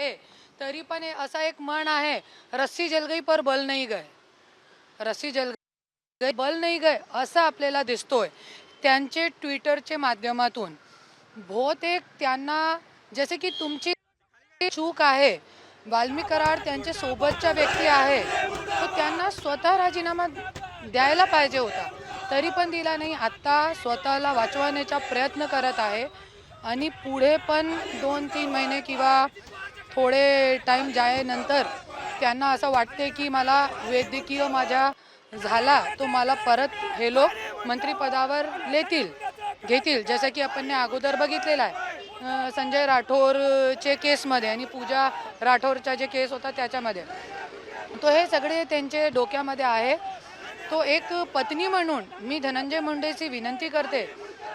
आहे तरी पण असा एक म्हण आहे, रस्सी जल गई पर बल नहीं गए. रस्सी जल गई बल नहीं गए असं आपल्याला दिसतोय त्यांचे ट्विटरच्या माध्यमातून. बहुतेक त्यांना जसे की तुमची चूक आहे, वाल्मिक कराड त्यांच्या सोबतच्या व्यक्ती आहे, तो त्यांना स्वतः राजीनामा द्यायला पाहिजे होता, तरी पण दिला नाही. आता स्वतःला वाचवण्याचा प्रयत्न करत आहे आणि पुढे पण 2-3 महिने किंवा थोडे टाईम जायनंतर त्यांना असं वाटते की मला वैद्यकीय माझा झाला तो मला परत हे लोक मंत्रिपदावर घेतील, जसं की आपण अगोदर बघितलेलं आहे संजय राठोरचे केसमध्ये आणि पूजा राठोरचा जे केस होता त्याच्यामध्ये. तो हे सगळे त्यांचे डोक्यामध्ये आहे. तो एक पत्नी म्हणून मी धनंजय मुंडेची विनंती करते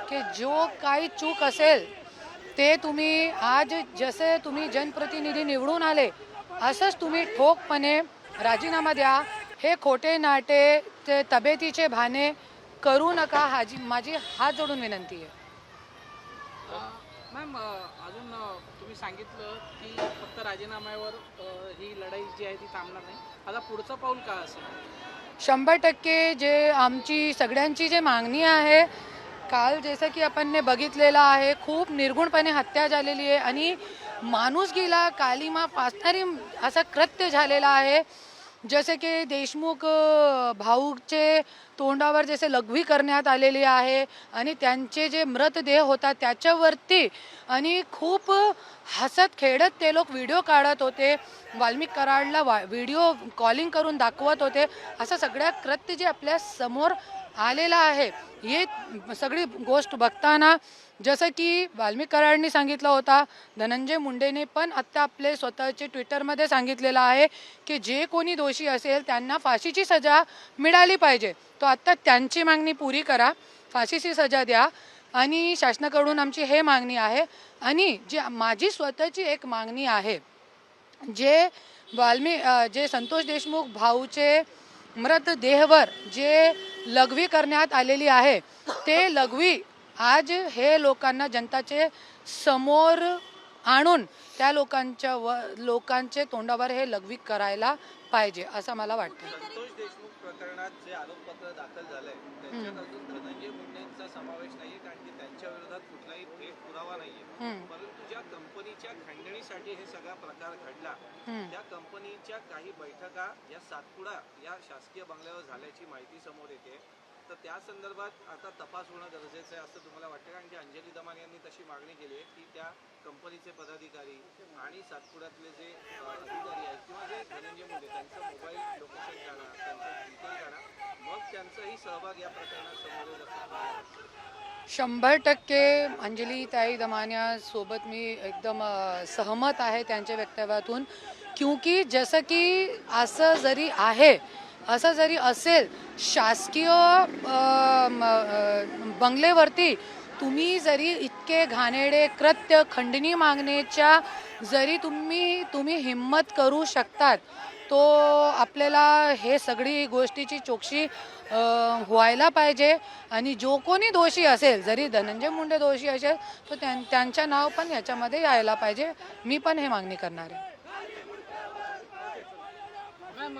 की जो काही चूक असेल ते तुम्ही आज जसे तुम्ही जनप्रतिनिधी निवडून आले असंच तुम्ही ठोकपणे राजीनामा द्या. हे खोटे नाटे ते तब्येतीचे भाने करू नका, माझी हात जोडून विनंती आहे. मॅम अजून तुम्ही सांगितलं की फक्त राजीनाम्यावर ही लढाई जी आहे ती थांबणार नाही. आता पुढचं पाऊल काय असेल? 100% जे आमची सगळ्यांची जे मागणी आहे, काल जसं की आपण बघितलेलं आहे खूप निर्गुणपणे हत्या झालेली आहे आणि माणुसकीला कालिमा फासणारी असं कृत्य झालेलं आहे. जसे की देशमुख भाऊचे तोंडावर जसे लघवी करण्यात आलेली आहे आणि त्यांचे जे मृतदेह होता त्याच्यावरती आणि खूप हसत खेळत ते लोक व्हिडिओ काढत होते, वाल्मिक कराडला व्हिडिओ कॉलिंग करून दाखवत होते. असं सगळ्या कृत्य जे आपल्या समोर आलेलं आहे, हे सगळी गोष्ट बघताना जसं की वाल्मिक कराडनी सांगितलं होता, धनंजय मुंडेने पण आत्ता आपले स्वतःचे ट्विटरमध्ये सांगितलेलं आहे की जे कोणी दोषी असेल त्यांना फाशीची सजा मिळाली पाहिजे. तो आत्ता त्यांची मागणी पुरी करा, फाशीची सजा द्या आणि शासनाकडून आमची हे मागणी आहे. आणि जी माझी स्वतःची एक मागणी आहे, जे संतोष देशमुख भाऊचे मृतदेहावर जे लघवी करण्यात आलेली आहे, ते लघवी आज हे लोकांना जनताचे समोर आणून त्या लोकांचे तोंडावर हे लघवी करायला पाहिजे असं मला वाटतं. संतोष देशमुख प्रकरणात जे आरोपपत्र दाखल झालंय त्याच्यात अजून धनंजय मुंडेंचा समावेश नाहीये, कारण की त्यांच्या विरोधात कुठलाही थेट पुरावा नाहीये. परंतु ज्या कंपनीच्या खंडणीसाठी हे सगळा प्रकार घडला त्या कंपनीच्या काही बैठका या सातपुडा या शासकीय बंगल्यावर झाल्याची माहिती समोर येते. तर त्या संदर्भात आता तपास होणं गरजेचं आहे असं तुम्हाला वाटतं? कारण की अंजली दमान यांनी तशी मागणी केली आहे की त्या कंपनीचे पदाधिकारी आणि सातपुड्यातले जे अधिकारी आहेत किंवा जे धनंजय मुंडे त्यांचं मोबाईल लोकेशन काढा, त्यांचं डिटेल काढा, मग त्यांचाही सहभाग या प्रकरणात समोर येईल असं 100% अंजलीताई दमानिया सोबत मी एकदम सहमत आहे त्यांच्या वक्तव्यातून. क्योंकि जसं की असं जरी असेल शासकीय बंगलेवरती तुम्ही जरी इतके घाणेरडे कृत्य खंडणी मागण्याच्या जरी तुम्ही हिम्मत करू शकतात, तो आपल्याला हे सगळी गोष्टीची चौकशी व्हायला पाहिजे. आणि जो कोणी दोषी असेल, जरी धनंजय मुंडे दोषी असेल तर त्यांच्या नाव पण याच्यामध्ये यायला पाहिजे. मी पण हे मागणी करणार आहे. मॅम